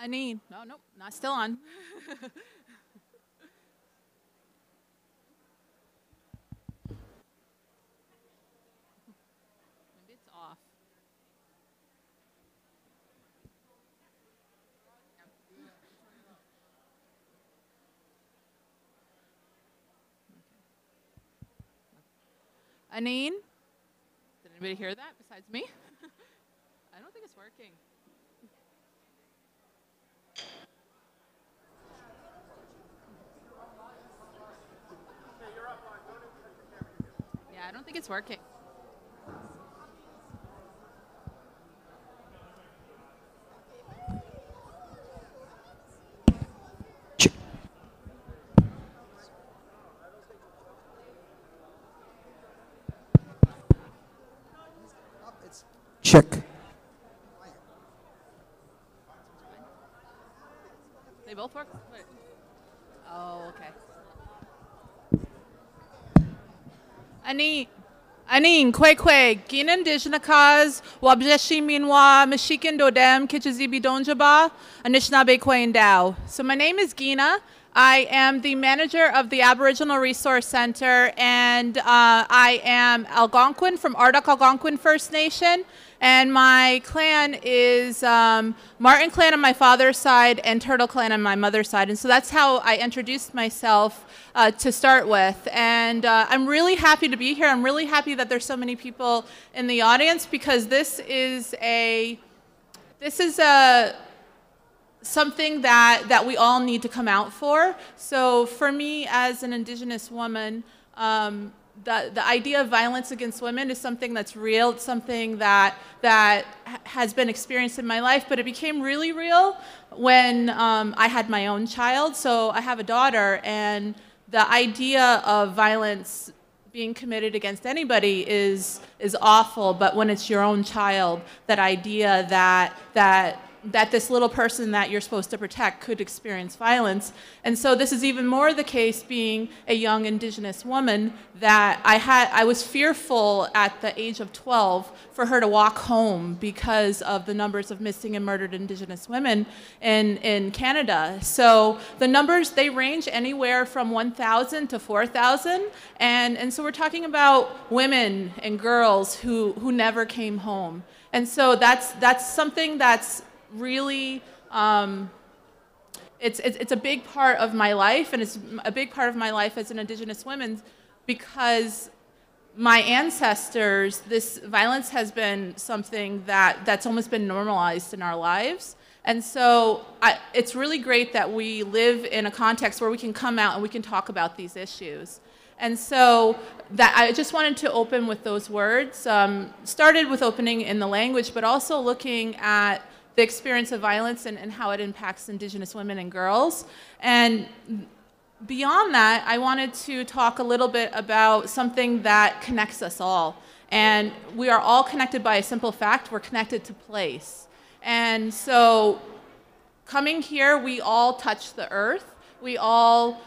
Anine. No, nope, not still on. Maybe it's off. Anine? Did anybody hear that besides me? I don't think it's working. Yeah, I don't think it's working. Check. They both work? Oh, okay. Ani kwekwe gina indigenous cause wabjeshi minwa mashikin dodem kichizibi donjaba Anishinaabe Kwendao. So my name is Gina. I am the manager of the Aboriginal Resource Center, and I am Algonquin from Ardoch Algonquin First Nation. And my clan is Martin clan on my father's side and Turtle clan on my mother's side. And so that's how I introduced myself to start with. And I'm really happy to be here. I'm really happy that there's so many people in the audience because this is something that we all need to come out for. So for me as an Indigenous woman, the idea of violence against women is something that's real. It's something that has been experienced in my life, but it became really real when I had my own child. So I have a daughter, and the idea of violence being committed against anybody is awful. But when it's your own child, that idea that this little person that you're supposed to protect could experience violence. And so this is even more the case being a young Indigenous woman that I was fearful at the age of 12 for her to walk home because of the numbers of missing and murdered Indigenous women in Canada. So the numbers, they range anywhere from 1,000 to 4,000. And so we're talking about women and girls who never came home. And so that's something that's really, it's a big part of my life, and it's a big part of my life as an Indigenous woman because my ancestors, this violence has been something that's almost been normalized in our lives. And so it's really great that we live in a context where we can come out and we can talk about these issues. And so that I just wanted to open with those words. Started with opening in the language, but also looking at the experience of violence and how it impacts Indigenous women and girls. And beyond that, I wanted to talk a little bit about something that connects us all. And we are all connected by a simple fact: we're connected to place. And so coming here, we all touch the earth. We all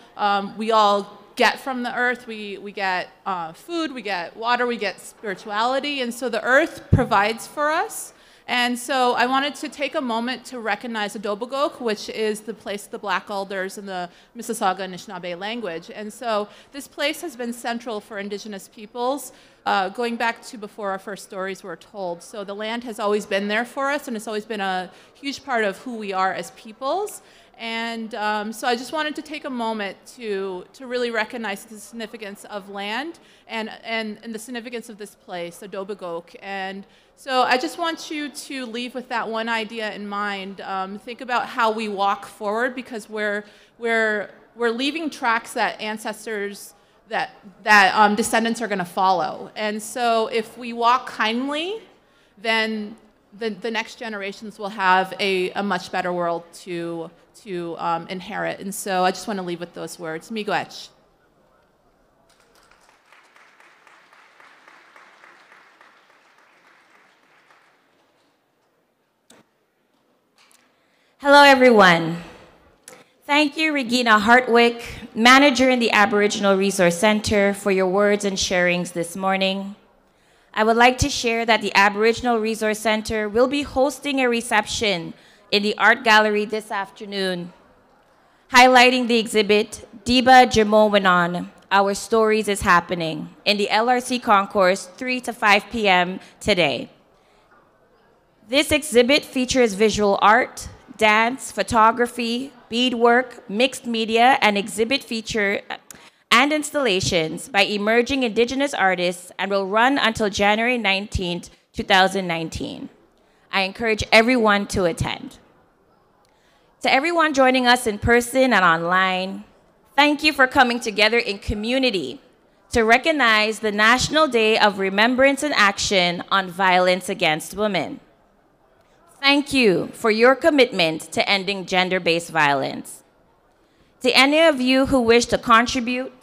get from the earth. We get food, we get water, we get spirituality. And so the earth provides for us. And so I wanted to take a moment to recognize Adobagok, which is the place of the Black Alders in the Mississauga Anishinaabe language. And so this place has been central for Indigenous peoples, going back to before our first stories were told. So the land has always been there for us, and it's always been a huge part of who we are as peoples. And so I just wanted to take a moment to really recognize the significance of land and the significance of this place, Adobagok. And so I just want you to leave with that one idea in mind. Think about how we walk forward, because we're leaving tracks that ancestors, that descendants are going to follow. And so if we walk kindly, then the next generations will have a much better world to inherit. And so I just want to leave with those words. Miigwech. Hello, everyone. Thank you, Regina Hartwick, manager in the Aboriginal Resource Center, for your words and sharings this morning. I would like to share that the Aboriginal Resource Center will be hosting a reception in the art gallery this afternoon, highlighting the exhibit Diba Jimowenon, Our Stories is Happening, in the LRC Concourse 3 to 5 p.m. today. This exhibit features visual art, dance, photography, beadwork, mixed media, and exhibit feature and installations by emerging Indigenous artists and will run until January 19th, 2019. I encourage everyone to attend. To everyone joining us in person and online, thank you for coming together in community to recognize the National Day of Remembrance and Action on Violence Against Women. Thank you for your commitment to ending gender-based violence. To any of you who wish to contribute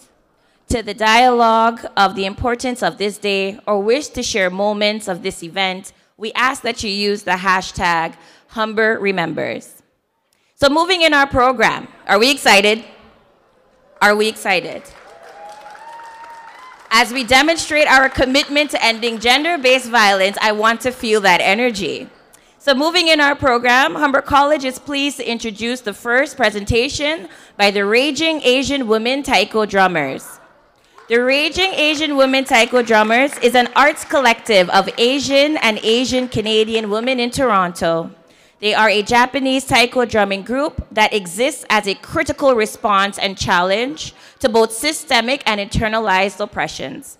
to the dialogue of the importance of this day or wish to share moments of this event, we ask that you use the hashtag Humber Remembers. So moving in our program, are we excited? Are we excited? As we demonstrate our commitment to ending gender-based violence, I want to feel that energy. So moving in our program, Humber College is pleased to introduce the first presentation by the Raging Asian Women Taiko Drummers. The Raging Asian Women Taiko Drummers is an arts collective of Asian and Asian Canadian women in Toronto. They are a Japanese taiko drumming group that exists as a critical response and challenge to both systemic and internalized oppressions.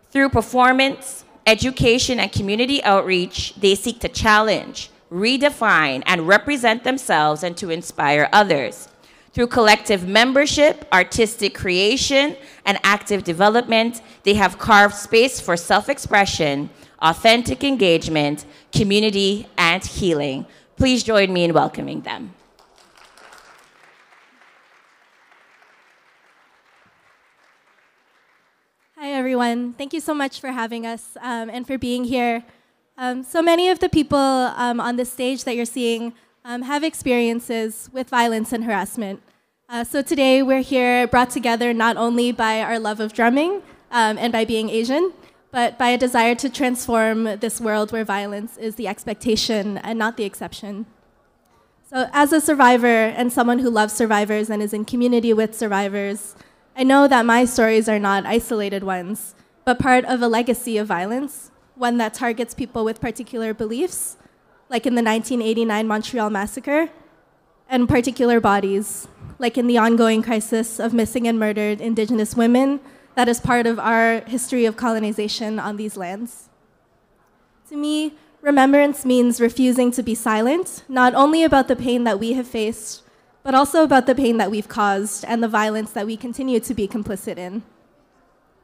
Through performance, education, and community outreach, they seek to challenge, redefine, and represent themselves and to inspire others. Through collective membership, artistic creation, and active development, they have carved space for self-expression, authentic engagement, community, and healing. Please join me in welcoming them. Hi, everyone. Thank you so much for having us and for being here. So many of the people on the stage that you're seeing have experiences with violence and harassment. So today we're here brought together not only by our love of drumming and by being Asian, but by a desire to transform this world where violence is the expectation and not the exception. So as a survivor and someone who loves survivors and is in community with survivors, I know that my stories are not isolated ones, but part of a legacy of violence, one that targets people with particular beliefs, like in the 1989 Montreal Massacre, and particular bodies, like in the ongoing crisis of missing and murdered Indigenous women that is part of our history of colonization on these lands. To me, remembrance means refusing to be silent, not only about the pain that we have faced, but also about the pain that we've caused and the violence that we continue to be complicit in.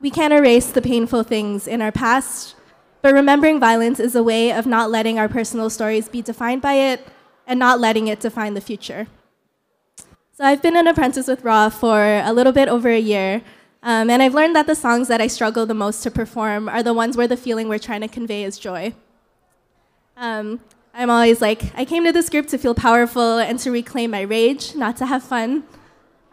We can't erase the painful things in our past, but remembering violence is a way of not letting our personal stories be defined by it and not letting it define the future. So I've been an apprentice with RAW for a little bit over a year, and I've learned that the songs that I struggle the most to perform are the ones where the feeling we're trying to convey is joy. I'm always like, I came to this group to feel powerful and to reclaim my rage, not to have fun.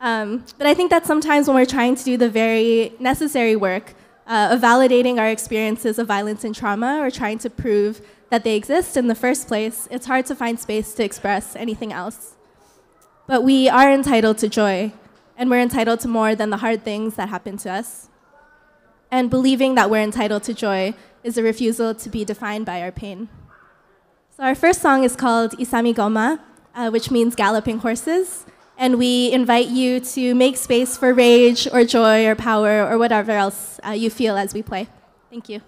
But I think that sometimes when we're trying to do the very necessary work of validating our experiences of violence and trauma or trying to prove that they exist in the first place, it's hard to find space to express anything else. But we are entitled to joy, and we're entitled to more than the hard things that happen to us. And believing that we're entitled to joy is a refusal to be defined by our pain. So our first song is called Isami Goma, which means galloping horses. And we invite you to make space for rage or joy or power or whatever else you feel as we play. Thank you.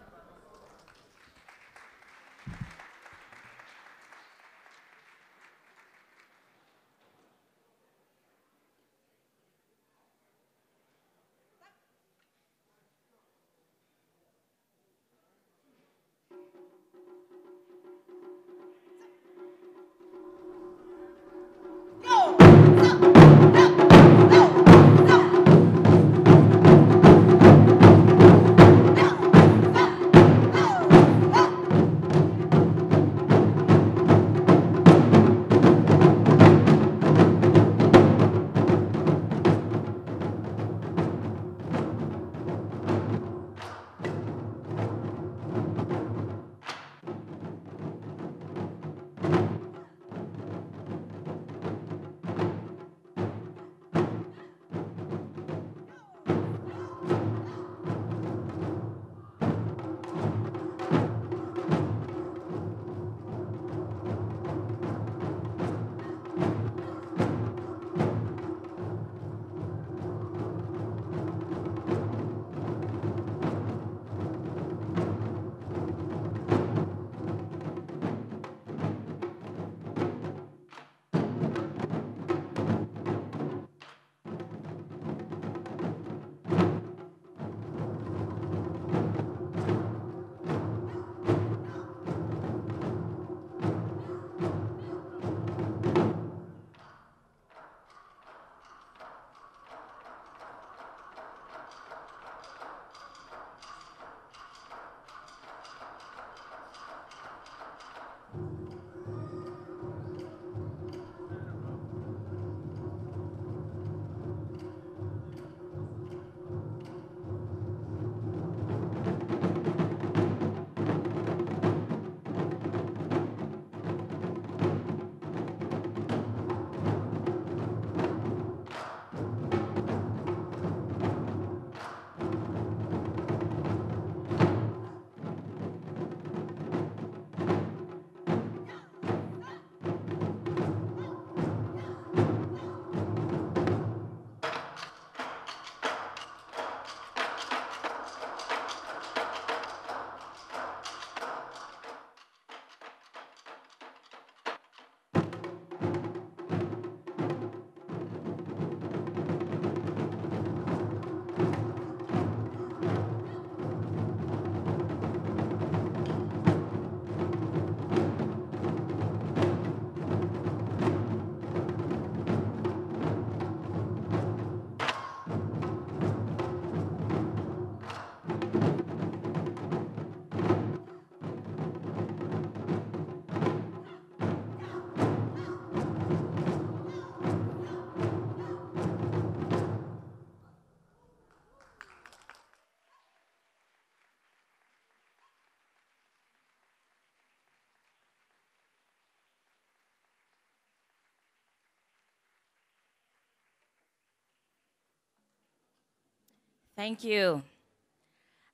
Thank you.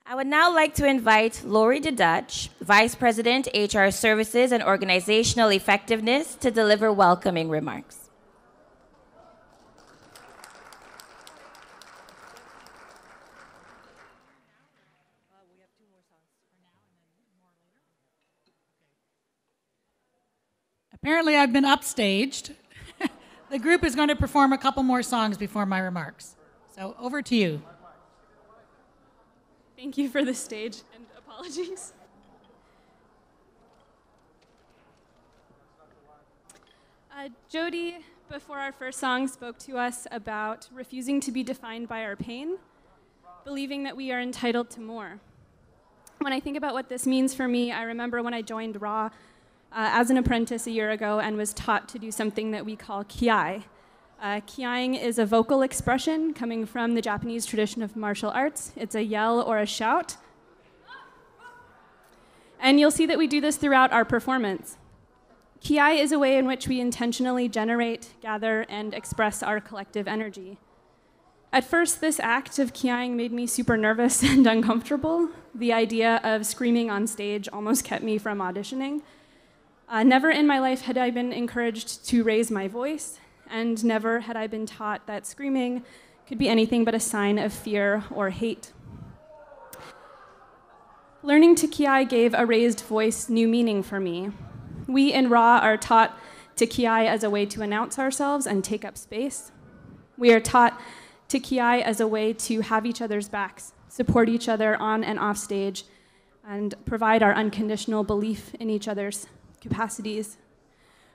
I would now like to invite Lori DeDutch, Vice President, HR Services and Organizational Effectiveness, to deliver welcoming remarks. Apparently, I've been upstaged. The group is going to perform a couple more songs before my remarks. So over to you. Thank you for the stage, and apologies. Jody, before our first song, spoke to us about refusing to be defined by our pain, believing that we are entitled to more. When I think about what this means for me, I remember when I joined RAW as an apprentice a year ago and was taught to do something that we call kiai. Kiaiing is a vocal expression coming from the Japanese tradition of martial arts. It's a yell or a shout. And you'll see that we do this throughout our performance. Kiai is a way in which we intentionally generate, gather, and express our collective energy. At first, this act of kiaiing made me super nervous and uncomfortable. The idea of screaming on stage almost kept me from auditioning. Never in my life had I been encouraged to raise my voice, and never had I been taught that screaming could be anything but a sign of fear or hate. Learning to kiai gave a raised voice new meaning for me. We in RAW are taught to kiai as a way to announce ourselves and take up space. We are taught to kiai as a way to have each other's backs, support each other on and off stage, and provide our unconditional belief in each other's capacities.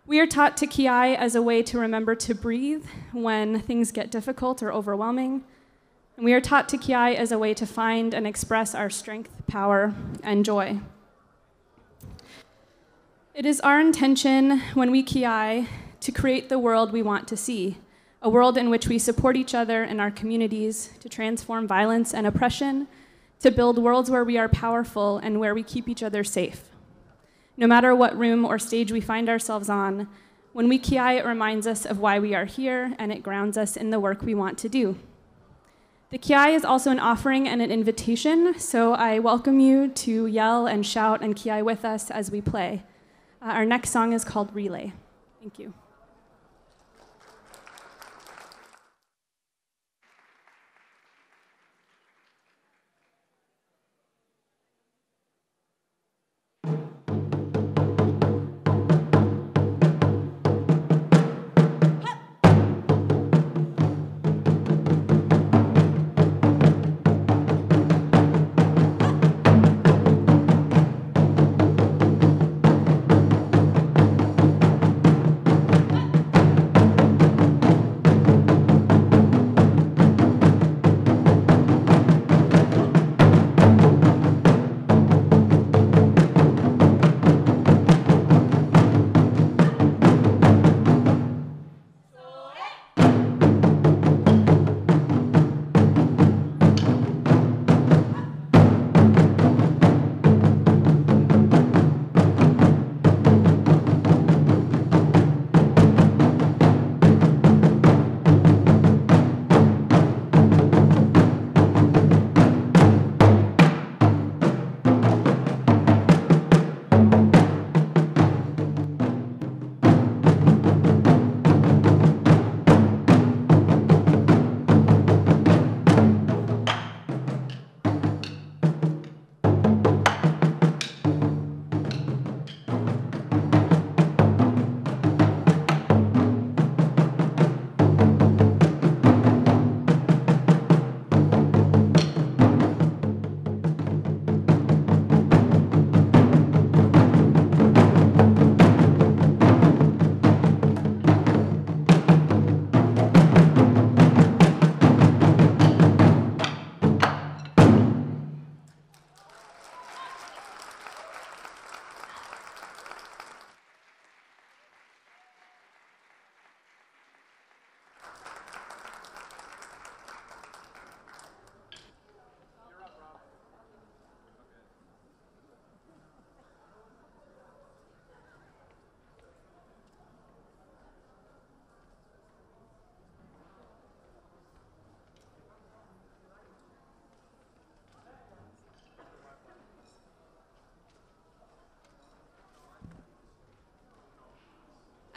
We are taught to kiai as a way to remember to breathe when things get difficult or overwhelming. And we are taught to kiai as a way to find and express our strength, power, and joy. It is our intention when we kiai to create the world we want to see, a world in which we support each other and our communities to transform violence and oppression, to build worlds where we are powerful and where we keep each other safe. No matter what room or stage we find ourselves on, when we kiai, it reminds us of why we are here, and it grounds us in the work we want to do. The kiai is also an offering and an invitation, so I welcome you to yell and shout and kiai with us as we play. Our next song is called Relay. Thank you.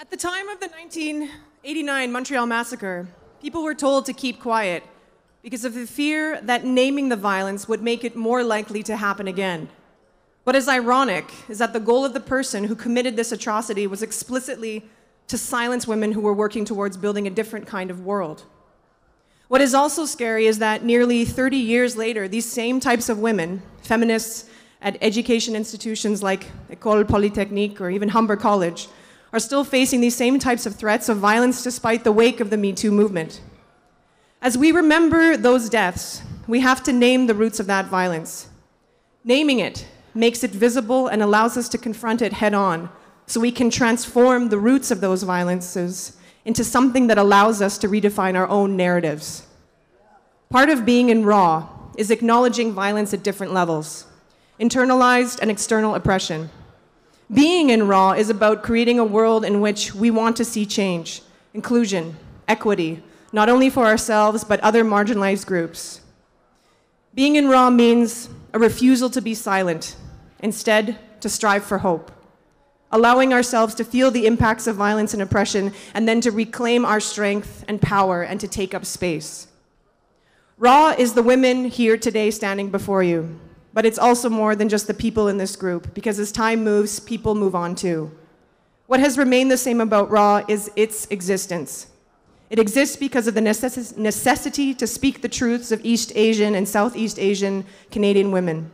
At the time of the 1989 Montreal massacre, people were told to keep quiet because of the fear that naming the violence would make it more likely to happen again. What is ironic is that the goal of the person who committed this atrocity was explicitly to silence women who were working towards building a different kind of world. What is also scary is that nearly 30 years later, these same types of women, feminists at education institutions like École Polytechnique or even Humber College, are still facing these same types of threats of violence despite the wake of the Me Too movement. As we remember those deaths, we have to name the roots of that violence. Naming it makes it visible and allows us to confront it head on, so we can transform the roots of those violences into something that allows us to redefine our own narratives. Part of being in RAW is acknowledging violence at different levels, internalized and external oppression. Being in RAW is about creating a world in which we want to see change, inclusion, equity, not only for ourselves, but other marginalized groups. Being in RAW means a refusal to be silent, instead to strive for hope, allowing ourselves to feel the impacts of violence and oppression, and then to reclaim our strength and power and to take up space. RAW is the women here today standing before you, but it's also more than just the people in this group, because as time moves, people move on too. What has remained the same about RAW is its existence. It exists because of the necessity to speak the truths of East Asian and Southeast Asian Canadian women.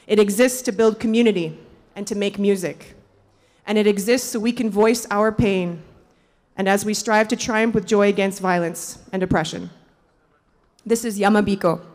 It exists to build community and to make music. And it exists so we can voice our pain, and as we strive to triumph with joy against violence and oppression. This is Yamabiko.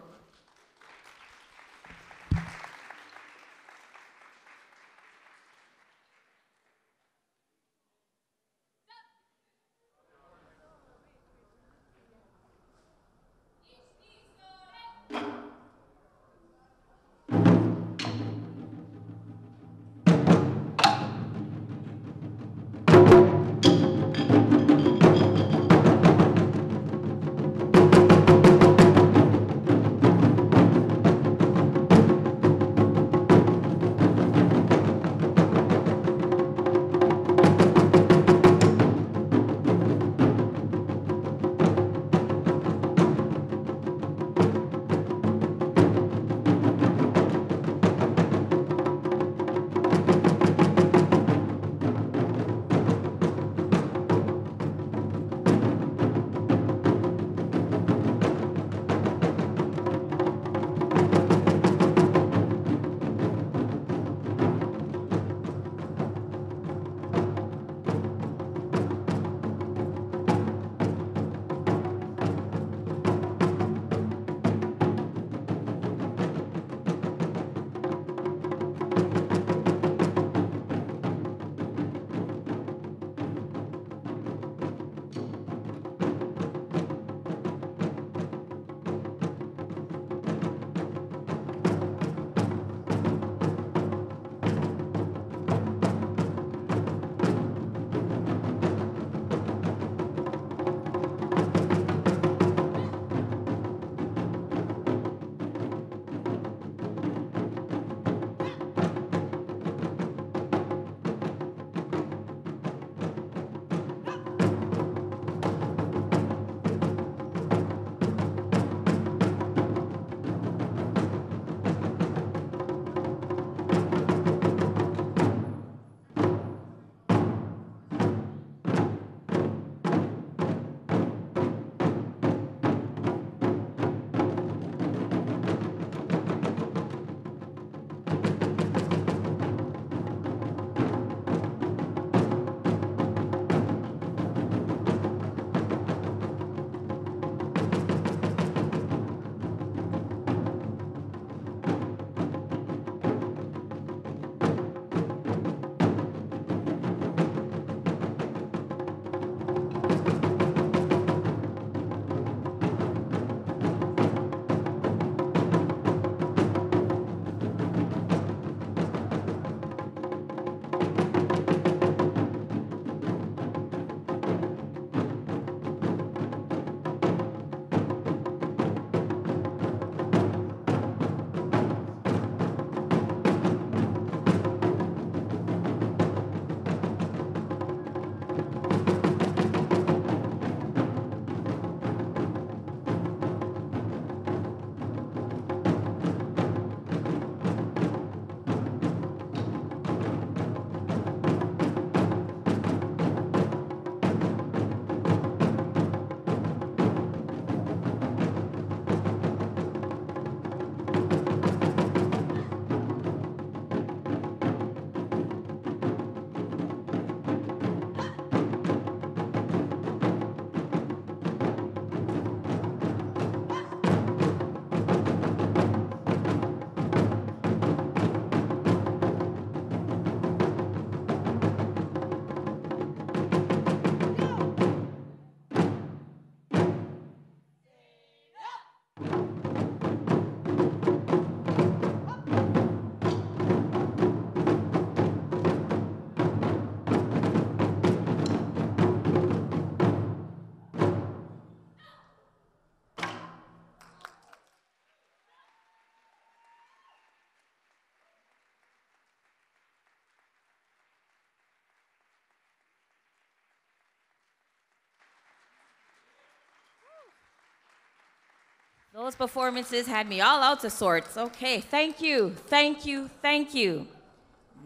Those performances had me all out of sorts. Okay, thank you, thank you, thank you.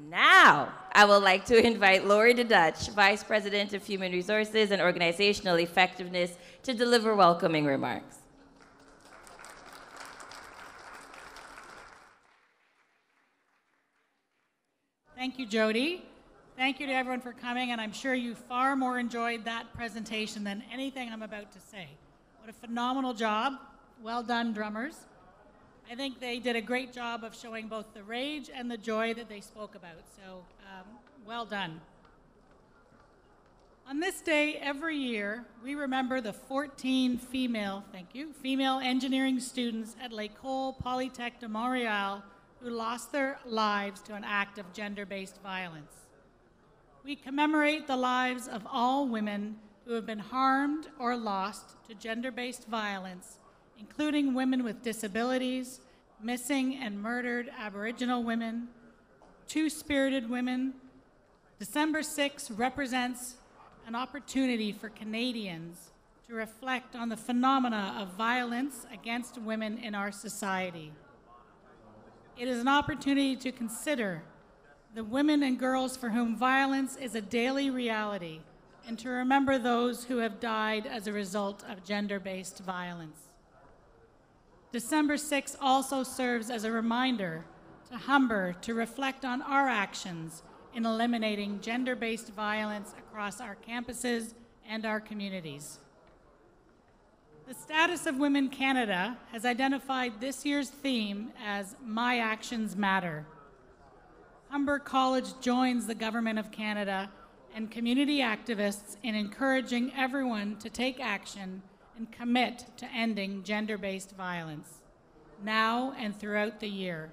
Now, I would like to invite Lori DeDutch, Vice President of Human Resources and Organizational Effectiveness, to deliver welcoming remarks. Thank you, Jody. Thank you to everyone for coming, and I'm sure you far more enjoyed that presentation than anything I'm about to say. What a phenomenal job. Well done, drummers. I think they did a great job of showing both the rage and the joy that they spoke about, so well done. On this day every year, we remember the 14 female engineering students at L'École Polytech de Montréal who lost their lives to an act of gender-based violence. We commemorate the lives of all women who have been harmed or lost to gender-based violence, including women with disabilities, missing and murdered Aboriginal women, two-spirited women. December 6 represents an opportunity for Canadians to reflect on the phenomena of violence against women in our society. It is an opportunity to consider the women and girls for whom violence is a daily reality, and to remember those who have died as a result of gender-based violence. December 6 also serves as a reminder to Humber to reflect on our actions in eliminating gender-based violence across our campuses and our communities. The Status of Women Canada has identified this year's theme as My Actions Matter. Humber College joins the Government of Canada and community activists in encouraging everyone to take action and commit to ending gender-based violence, now and throughout the year.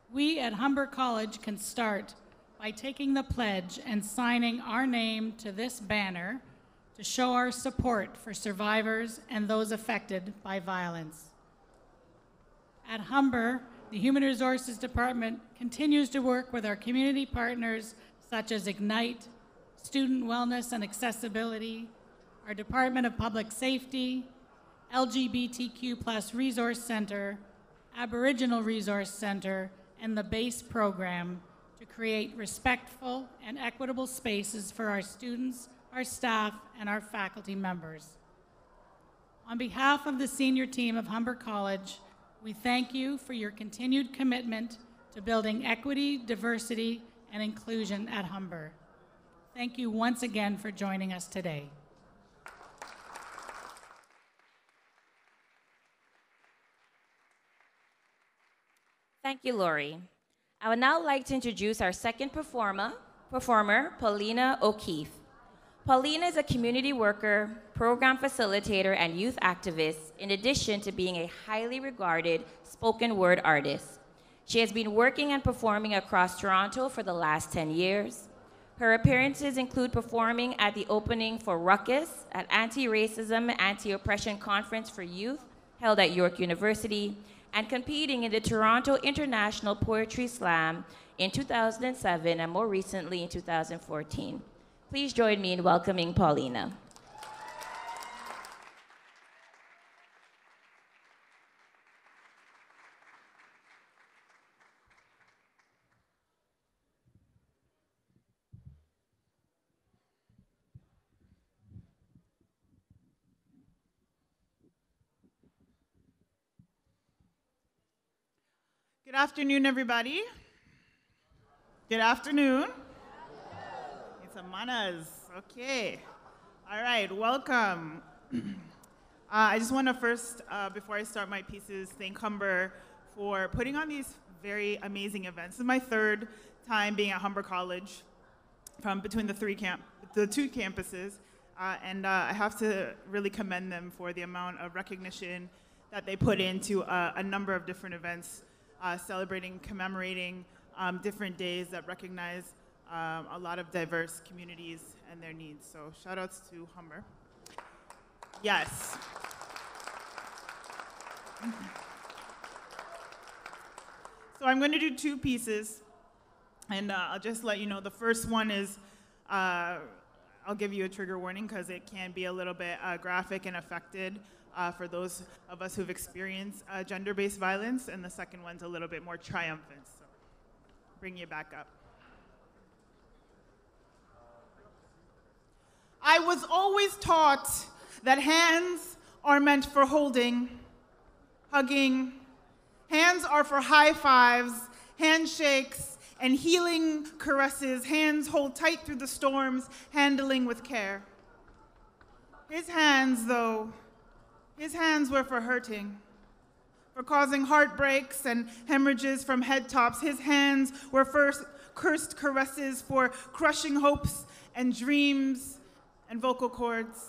We at Humber College can start by taking the pledge and signing our name to this banner to show our support for survivors and those affected by violence. At Humber, the Human Resources Department continues to work with our community partners such as Ignite, Student Wellness and Accessibility, our Department of Public Safety, LGBTQ+ Resource Center, Aboriginal Resource Center, and the BASE program to create respectful and equitable spaces for our students, our staff, and our faculty members. On behalf of the senior team of Humber College, we thank you for your continued commitment to building equity, diversity, and inclusion at Humber. Thank you once again for joining us today. Thank you, Lori. I would now like to introduce our second performer, Paulina O'Keefe. Paulina is a community worker, program facilitator, and youth activist, in addition to being a highly regarded spoken word artist. She has been working and performing across Toronto for the last 10 years. Her appearances include performing at the opening for Ruckus, an anti-racism, anti-oppression conference for youth held at York University, and competing in the Toronto International Poetry Slam in 2007 and more recently in 2014. Please join me in welcoming Paulina. Good afternoon, everybody. Good afternoon. It's a manas. Okay. All right, welcome. I just want to first, before I start my pieces, thank Humber for putting on these very amazing events. This is my third time being at Humber College from between the two campuses, and I have to really commend them for the amount of recognition that they put into a number of different events. Celebrating, commemorating different days that recognize a lot of diverse communities and their needs. So shout outs to Humber. Yes. So I'm going to do two pieces, and I'll just let you know. The first one is I'll give you a trigger warning because it can be a little bit graphic and affected for those of us who've experienced gender-based violence, and the second one's a little bit more triumphant. So bring you back up. I was always taught that hands are meant for holding, hugging. Hands are for high fives, handshakes, and healing caresses. Hands hold tight through the storms, handling with care. His hands, though, his hands were for hurting, for causing heartbreaks and hemorrhages from head tops. His hands were for cursed caresses, for crushing hopes and dreams and vocal cords.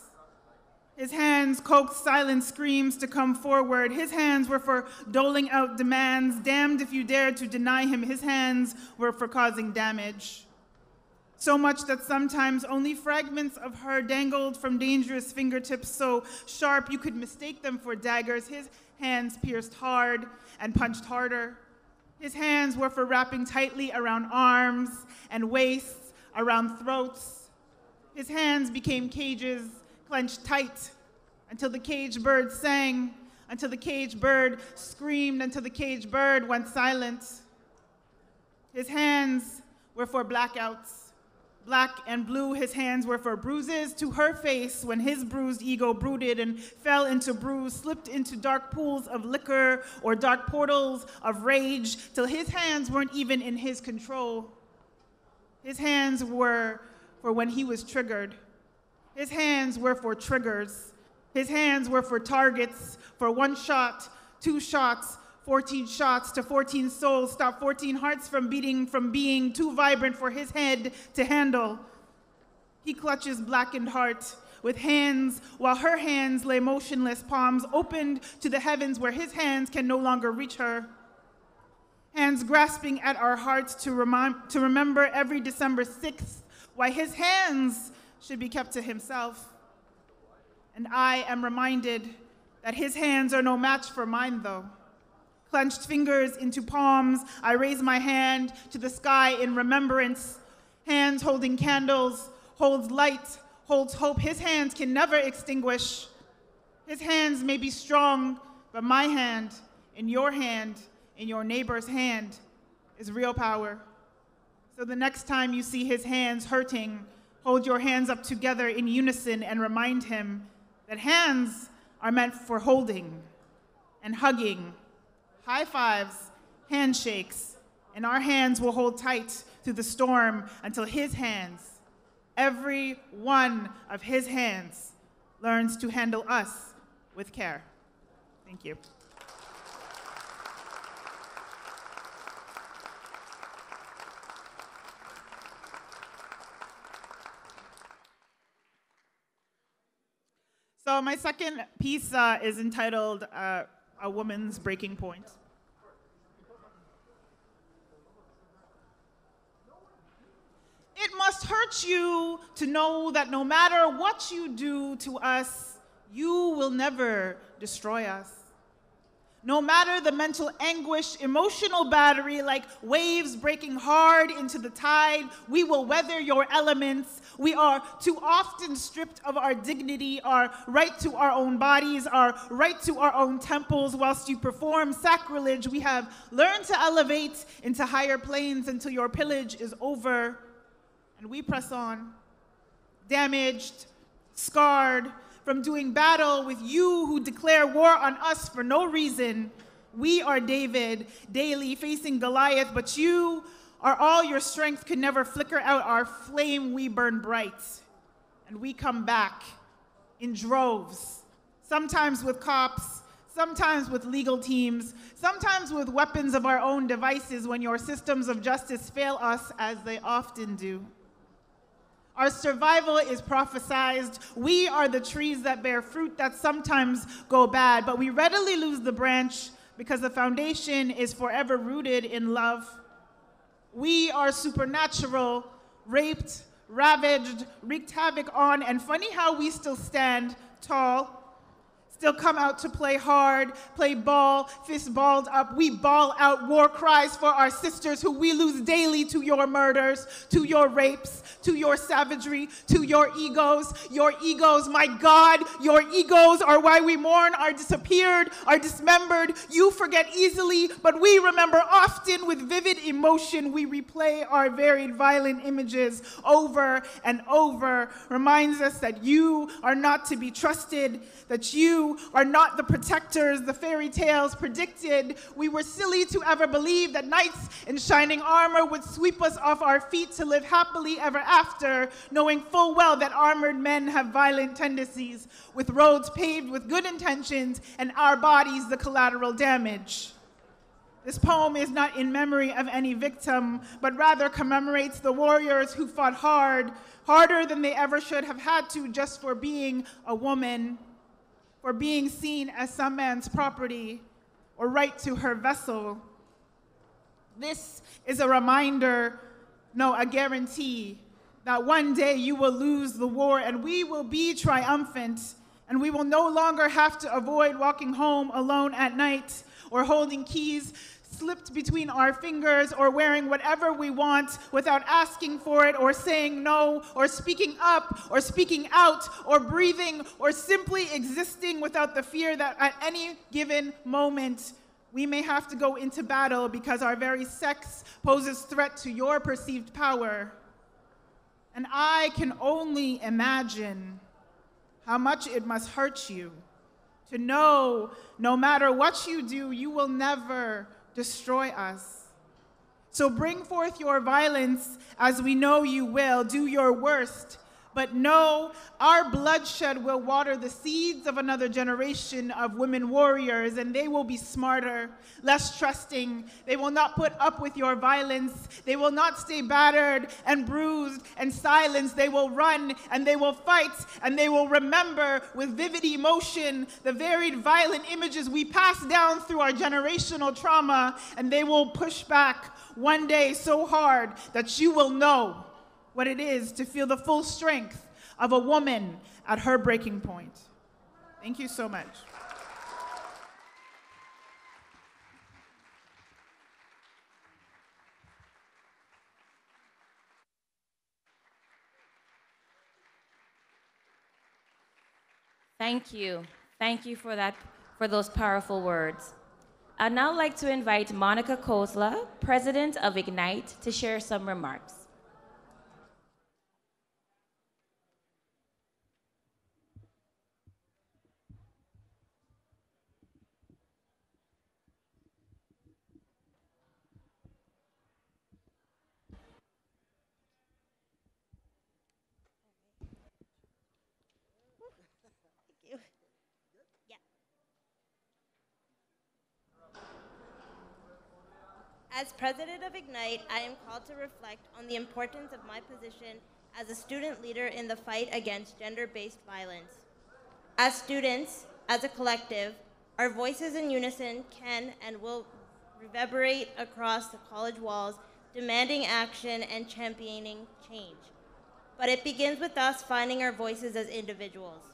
His hands coaxed silent screams to come forward. His hands were for doling out demands, damned if you dared to deny him. His hands were for causing damage. So much that sometimes only fragments of her dangled from dangerous fingertips so sharp you could mistake them for daggers. His hands pierced hard and punched harder. His hands were for wrapping tightly around arms and waists, around throats. His hands became cages, clenched tight, until the caged bird sang, until the caged bird screamed, until the caged bird went silent. His hands were for blackouts, black and blue. His hands were for bruises to her face when his bruised ego brooded and fell into bruise, slipped into dark pools of liquor or dark portals of rage, till his hands weren't even in his control. His hands were for when he was triggered. His hands were for triggers. His hands were for targets, for 1 shot, 2 shots, 14 shots to 14 souls, stop 14 hearts from beating, from being too vibrant for his head to handle. He clutches blackened heart with hands, while her hands lay motionless, palms opened to the heavens where his hands can no longer reach her. Hands grasping at our hearts to remember every December 6th, why his hands should be kept to himself. And I am reminded that his hands are no match for mine, though. Clenched fingers into palms, I raise my hand to the sky in remembrance. Hands holding candles, holds light, holds hope. His hands can never extinguish. His hands may be strong, but my hand, in your neighbor's hand, is real power. So the next time you see his hands hurting, hold your hands up together in unison and remind him that hands are meant for holding and hugging, high fives, handshakes, and our hands will hold tight through the storm until his hands, every one of his hands, learns to handle us with care. Thank you. So my second piece is entitled A Woman's Breaking Point. It must hurt you to know that no matter what you do to us, you will never destroy us. No matter the mental anguish, emotional battery like waves breaking hard into the tide, we will weather your elements. We are too often stripped of our dignity, our right to our own bodies, our right to our own temples. Whilst you perform sacrilege, we have learned to elevate into higher planes until your pillage is over. And we press on, damaged, scarred, from doing battle with you who declare war on us for no reason. We are David, daily facing Goliath, but you are all your strength could never flicker out our flame. We burn bright, and we come back in droves, sometimes with cops, sometimes with legal teams, sometimes with weapons of our own devices when your systems of justice fail us, as they often do. Our survival is prophesized. We are the trees that bear fruit that sometimes go bad, but we readily lose the branch because the foundation is forever rooted in love. We are supernatural, raped, ravaged, wreaked havoc on, and funny how we still stand tall, still come out to play hard, play ball, fist balled up. We ball out war cries for our sisters who we lose daily to your murders, to your rapes, to your savagery, to your egos. Your egos, my God, your egos are why we mourn, are disappeared, are dismembered. You forget easily, but we remember often with vivid emotion. We replay our varied violent images over and over, reminds us that you are not to be trusted, that you are not the protectors the fairy tales predicted. We were silly to ever believe that knights in shining armor would sweep us off our feet to live happily ever after, knowing full well that armored men have violent tendencies, with roads paved with good intentions and our bodies the collateral damage. This poem is not in memory of any victim, but rather commemorates the warriors who fought hard, harder than they ever should have had to just for being a woman, for being seen as some man's property, or right to her vessel. This is a reminder, no, a guarantee, that one day you will lose the war and we will be triumphant, and we will no longer have to avoid walking home alone at night or holding keys slipped between our fingers or wearing whatever we want without asking for it or saying no or speaking up or speaking out or breathing or simply existing without the fear that at any given moment we may have to go into battle because our very sex poses threat to your perceived power. And I can only imagine how much it must hurt you to know no matter what you do, you will never destroy us. So bring forth your violence as we know you will. Do your worst. But know our bloodshed will water the seeds of another generation of women warriors, and they will be smarter, less trusting. They will not put up with your violence. They will not stay battered and bruised and silenced. They will run and they will fight and they will remember with vivid emotion the varied violent images we pass down through our generational trauma, and they will push back one day so hard that you will know what it is to feel the full strength of a woman at her breaking point. Thank you so much. Thank you. Thank you for those powerful words. I'd now like to invite Monica Kozla, President of Ignite, to share some remarks. As president of Ignite, I am called to reflect on the importance of my position as a student leader in the fight against gender-based violence. As students, as a collective, our voices in unison can and will reverberate across the college walls, demanding action and championing change. But it begins with us finding our voices as individuals.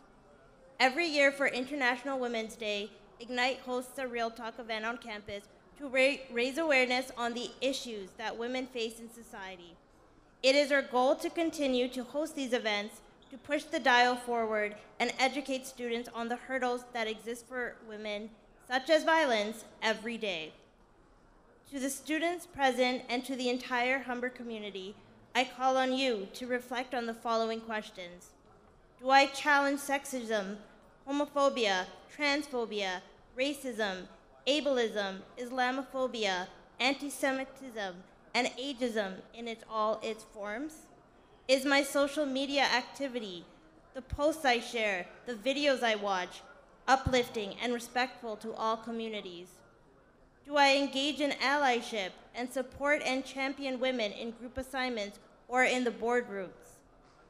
Every year for International Women's Day, Ignite hosts a Real Talk event on campus to raise awareness on the issues that women face in society. It is our goal to continue to host these events, to push the dial forward and educate students on the hurdles that exist for women, such as violence, every day. To the students present and to the entire Humber community, I call on you to reflect on the following questions. Do I challenge sexism, homophobia, transphobia, racism, ableism, Islamophobia, anti-Semitism, and ageism in all its forms? Is my social media activity, the posts I share, the videos I watch, uplifting and respectful to all communities? Do I engage in allyship and support and champion women in group assignments or in the boardrooms?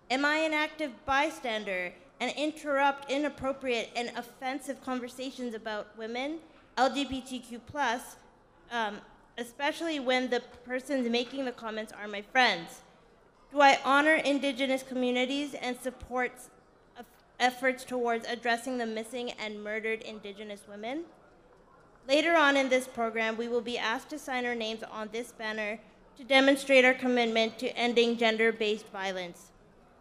Am I an active bystander and interrupt inappropriate and offensive conversations about women, LGBTQ+, especially when the persons making the comments are my friends? Do I honor Indigenous communities and support efforts towards addressing the missing and murdered Indigenous women. Later on in this program, we will be asked to sign our names on this banner to demonstrate our commitment to ending gender-based violence.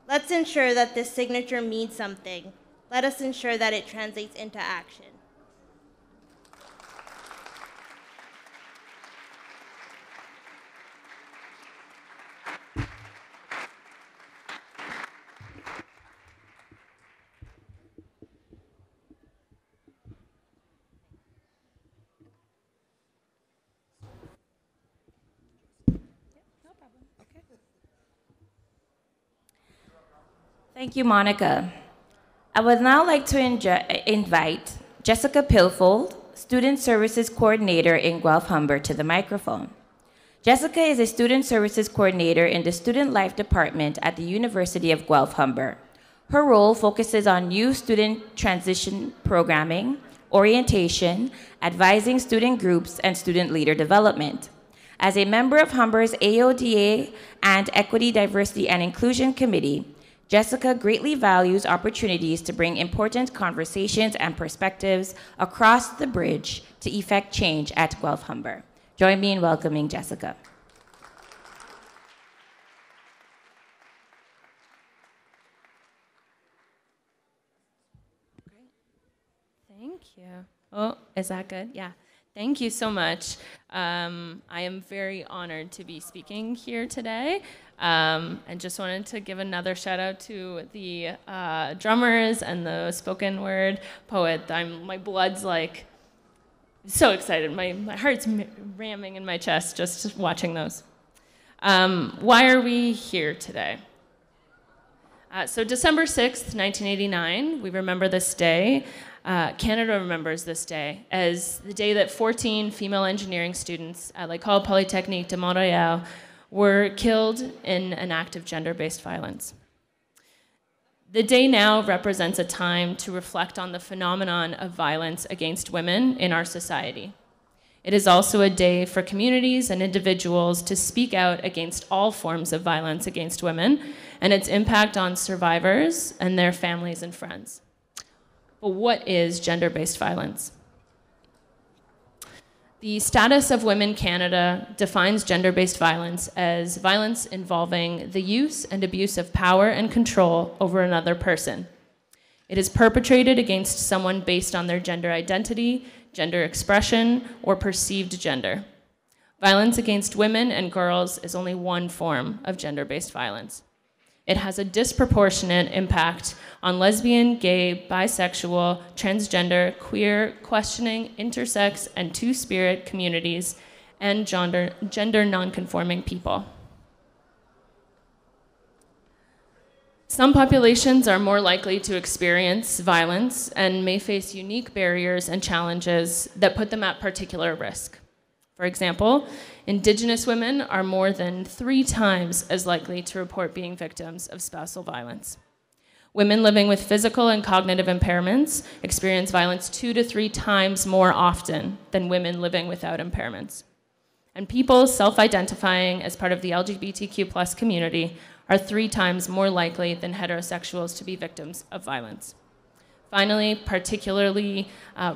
Let's ensure that this signature means something. Let us ensure that it translates into action. Thank you, Monica. I would now like to invite Jessica Pilfold, Student Services Coordinator in Guelph Humber, to the microphone. Jessica is a Student Services Coordinator in the Student Life Department at the University of Guelph Humber. Her role focuses on new student transition programming, orientation, advising student groups, and student leader development. As a member of Humber's AODA and Equity, Diversity, and Inclusion Committee, Jessica greatly values opportunities to bring important conversations and perspectives across the bridge to effect change at Guelph Humber. Join me in welcoming Jessica. Thank you. Oh, is that good? Yeah. Thank you so much. I am very honored to be speaking here today. And just wanted to give another shout out to the drummers and the spoken word poet. My blood's like so excited. My heart's ramming in my chest just watching those. Why are we here today? So December 6th, 1989, we remember this day. Canada remembers this day as the day that 14 female engineering students at L'École Polytechnique de Montréal were killed in an act of gender-based violence. The day now represents a time to reflect on the phenomenon of violence against women in our society. It is also a day for communities and individuals to speak out against all forms of violence against women and its impact on survivors and their families and friends. But what is gender-based violence? The Status of Women Canada defines gender-based violence as violence involving the use and abuse of power and control over another person. It is perpetrated against someone based on their gender identity, gender expression, or perceived gender. Violence against women and girls is only one form of gender-based violence. It has a disproportionate impact on lesbian, gay, bisexual, transgender, queer, questioning, intersex, and two-spirit communities and gender nonconforming people. Some populations are more likely to experience violence and may face unique barriers and challenges that put them at particular risk. For example, Indigenous women are more than 3 times as likely to report being victims of spousal violence. Women living with physical and cognitive impairments experience violence 2 to 3 times more often than women living without impairments. And people self-identifying as part of the LGBTQ+ community are 3 times more likely than heterosexuals to be victims of violence. Finally, particularly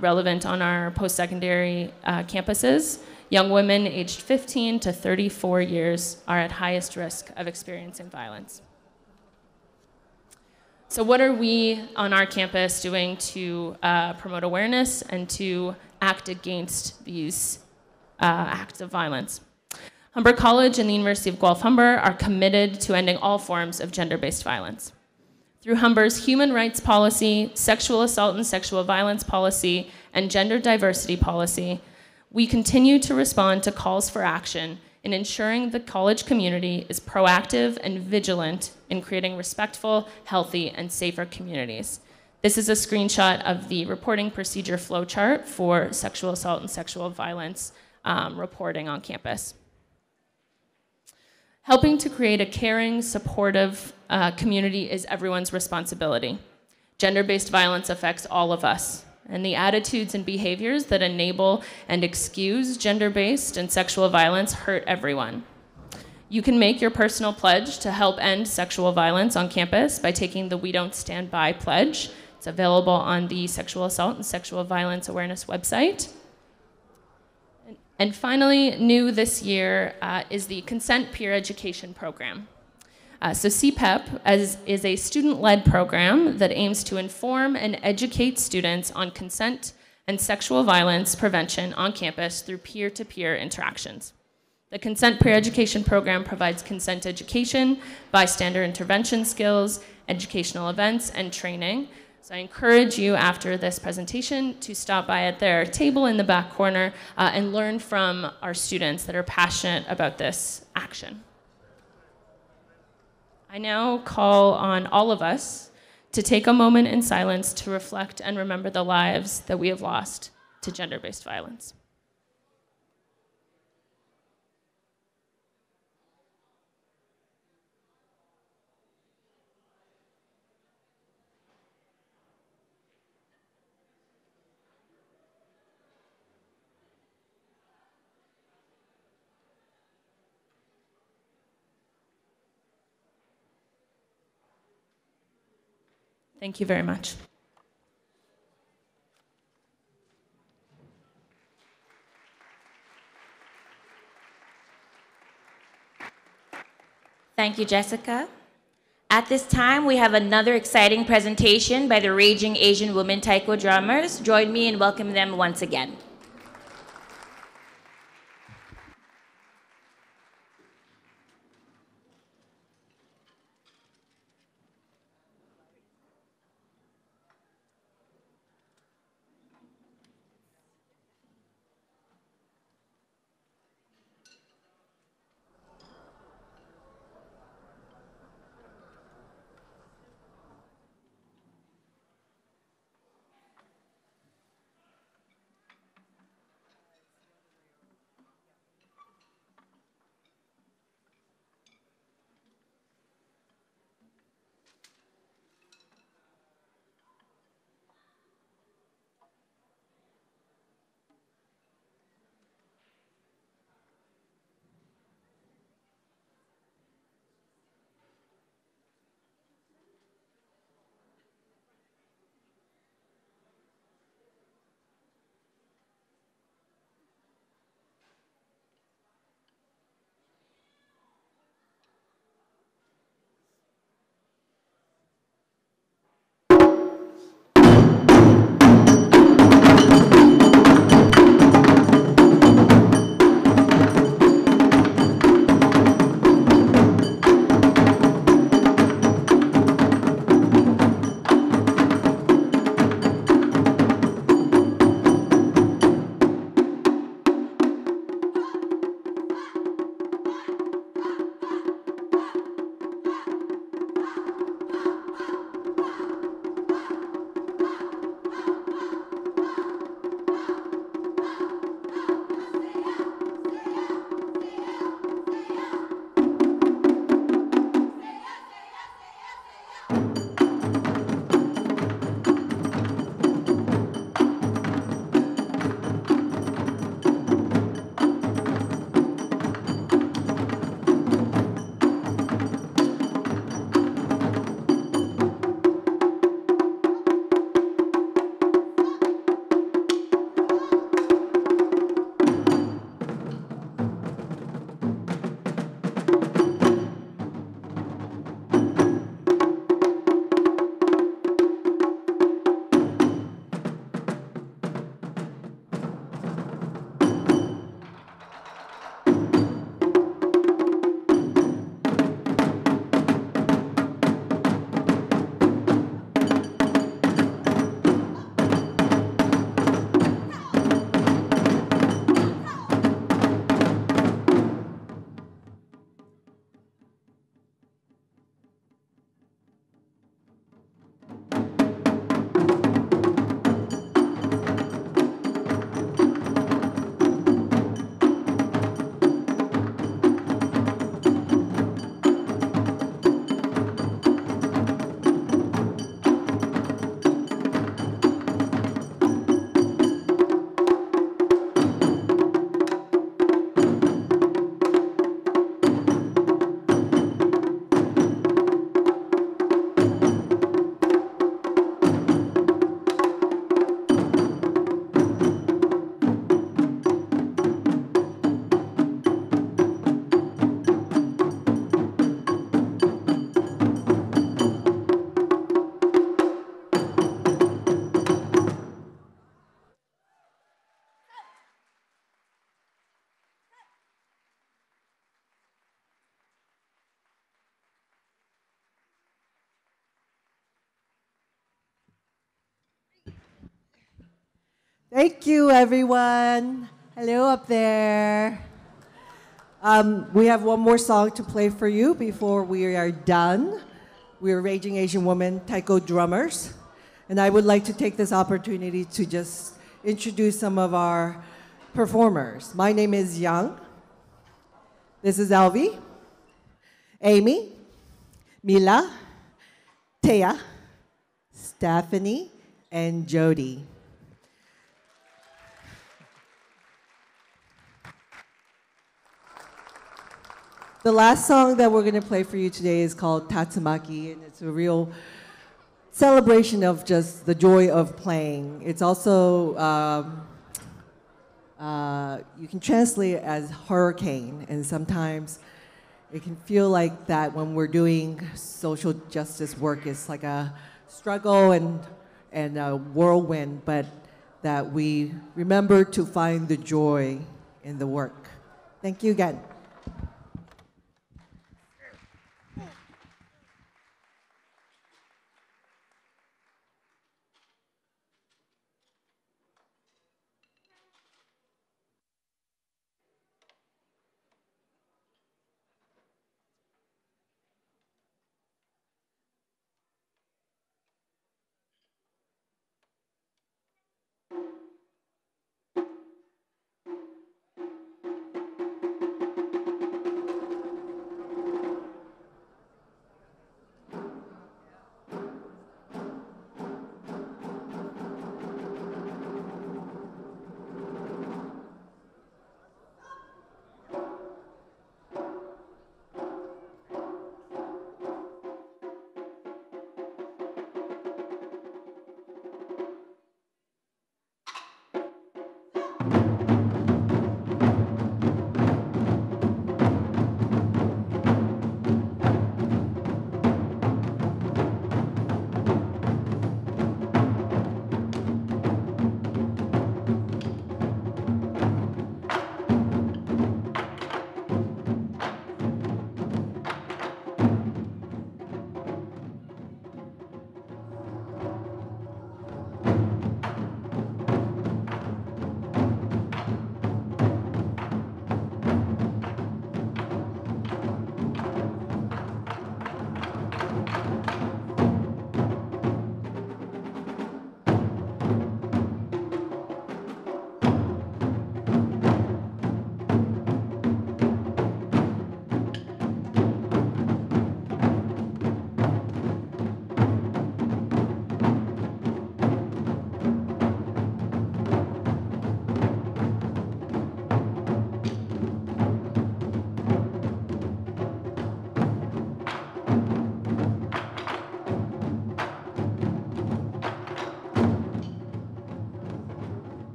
relevant on our post-secondary campuses, young women aged 15 to 34 years are at highest risk of experiencing violence. So what are we on our campus doing to promote awareness and to act against these acts of violence? Humber College and the University of Guelph Humber are committed to ending all forms of gender-based violence. Through Humber's human rights policy, sexual assault and sexual violence policy, and gender diversity policy, we continue to respond to calls for action in ensuring the college community is proactive and vigilant in creating respectful, healthy, and safer communities. This is a screenshot of the reporting procedure flowchart for sexual assault and sexual violence reporting on campus. Helping to create a caring, supportive community is everyone's responsibility. Gender-based violence affects all of us, and the attitudes and behaviors that enable and excuse gender-based and sexual violence hurt everyone. You can make your personal pledge to help end sexual violence on campus by taking the We Don't Stand By pledge. It's available on the Sexual Assault and Sexual Violence Awareness website. And finally, new this year is the Consent Peer Education Program. So CPEP is a student-led program that aims to inform and educate students on consent and sexual violence prevention on campus through peer-to-peer interactions. The Consent Peer Education Program provides consent education, bystander intervention skills, educational events, and training. So I encourage you after this presentation to stop by at their table in the back corner and learn from our students that are passionate about this action. I now call on all of us to take a moment in silence to reflect and remember the lives that we have lost to gender-based violence. Thank you very much. Thank you, Jessica. At this time, we have another exciting presentation by the Raging Asian Women Taiko drummers. Join me in welcoming them once again. Thank you, everyone. Hello up there. We have one more song to play for you before we are done. We're Raging Asian Women Taiko drummers. And I would like to take this opportunity to just introduce some of our performers. My name is Young. This is Elvie, Amy, Mila, Taya, Stephanie, and Jody. The last song that we're going to play for you today is called Tatsumaki, and it's a real celebration of just the joy of playing. It's also, you can translate it as hurricane, and sometimes it can feel like that when we're doing social justice work. It's like a struggle and a whirlwind, but that we remember to find the joy in the work. Thank you again.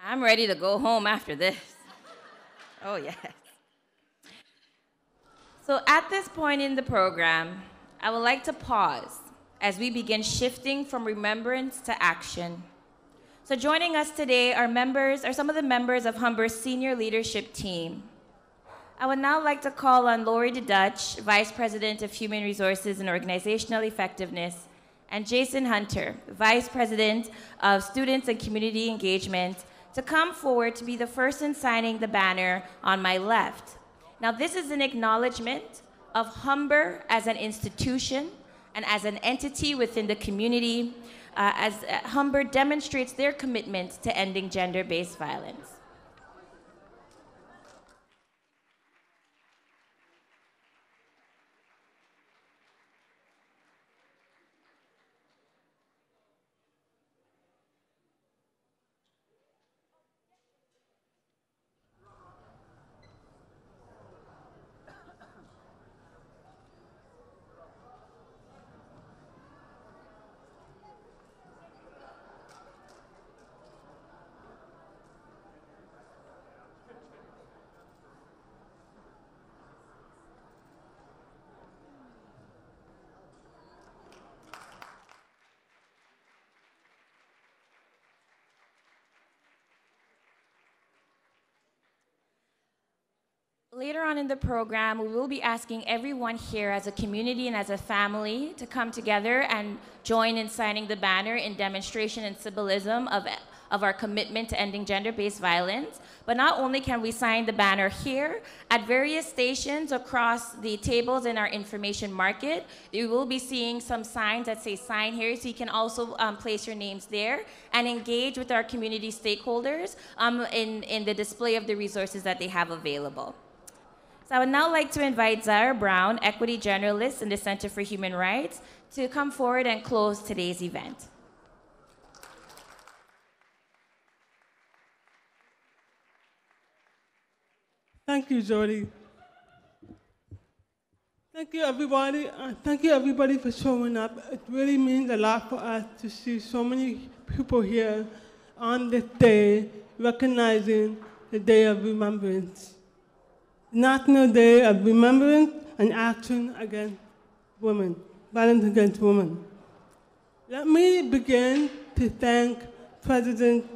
I'm ready to go home after this. Oh, yes. So at this point in the program, I would like to pause as we begin shifting from remembrance to action. So joining us today are some of the members of Humber's senior leadership team. I would now like to call on Lori DeDutch, Vice President of Human Resources and Organizational Effectiveness, and Jason Hunter, Vice President of Students and Community Engagement, to come forward to be the person signing the banner on my left. Now, this is an acknowledgement of Humber as an institution and as an entity within the community, as Humber demonstrates their commitment to ending gender-based violence. Later on in the program, we will be asking everyone here as a community and as a family to come together and join in signing the banner in demonstration and symbolism of our commitment to ending gender-based violence. But not only can we sign the banner here, at various stations across the tables in our information market, you will be seeing some signs that say sign here, so you can also place your names there and engage with our community stakeholders in the display of the resources that they have available. So I would now like to invite Zara Brown, Equity Generalist in the Center for Human Rights, to come forward and close today's event. Thank you, Jody. Thank you, everybody. Thank you, everybody, for showing up. It really means a lot for us to see so many people here on this day, recognizing the Day of Remembrance. National Day of Remembrance and Action Against Women, Violence Against Women. Let me begin to thank President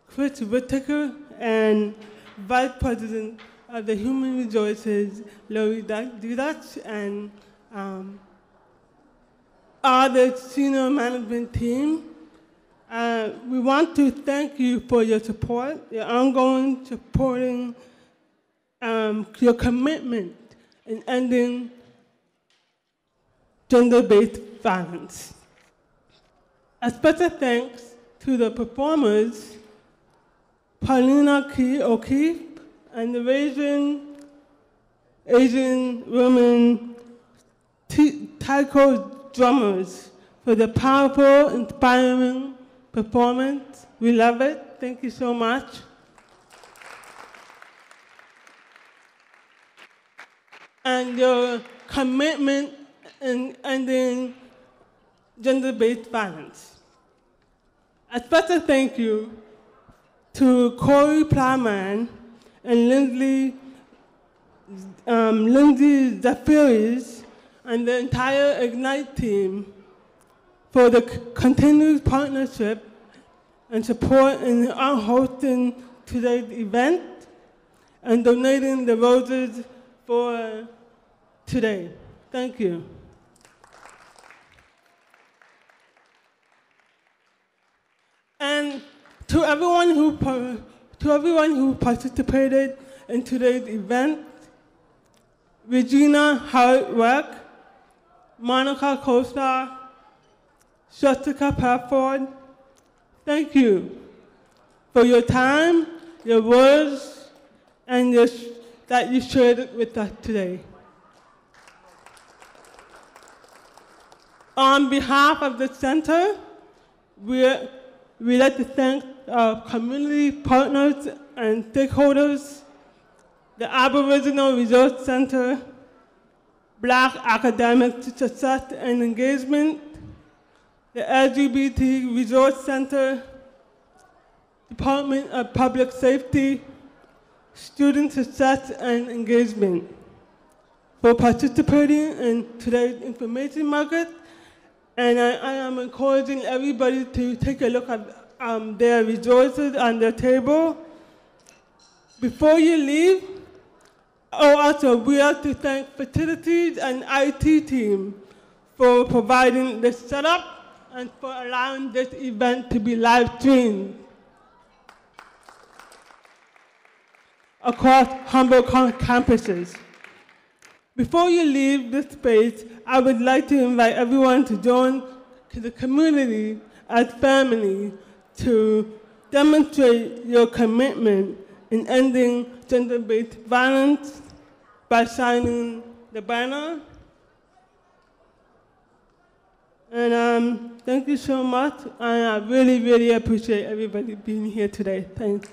Chris Whitaker and Vice President of the Human Resources, Lori DeDutch, and all the senior management team. We want to thank you for your support, your ongoing supporting your commitment in ending gender-based violence. A special thanks to the performers, Paulina Keefe and the Asian women Taiko drummers for the powerful, inspiring performance. We love it. Thank you so much. And your commitment in ending gender-based violence. A special thank you to Corey Plowman and Lindsay Zafiris and the entire Ignite team for the continued partnership and support in hosting today's event and donating the roses for today. Thank you. And to everyone who participated in today's event, Regina Hartweg, Monica Costa, Jessica Pafford, thank you for your time, your words, and that you shared with us today. On behalf of the center, we'd like to thank our community partners and stakeholders, the Aboriginal Resource Center, Black Academic Success and Engagement, the LGBT Resource Center, Department of Public Safety, Student Success and Engagement, for participating in today's information market. And I am encouraging everybody to take a look at their resources on their table. Before you leave, also we have to thank facilities and IT team for providing the setup and for allowing this event to be live streamed across Humber campuses. Before you leave this space, I would like to invite everyone to join the community as family to demonstrate your commitment in ending gender-based violence by signing the banner. And thank you so much, and I really, really appreciate everybody being here today. Thanks.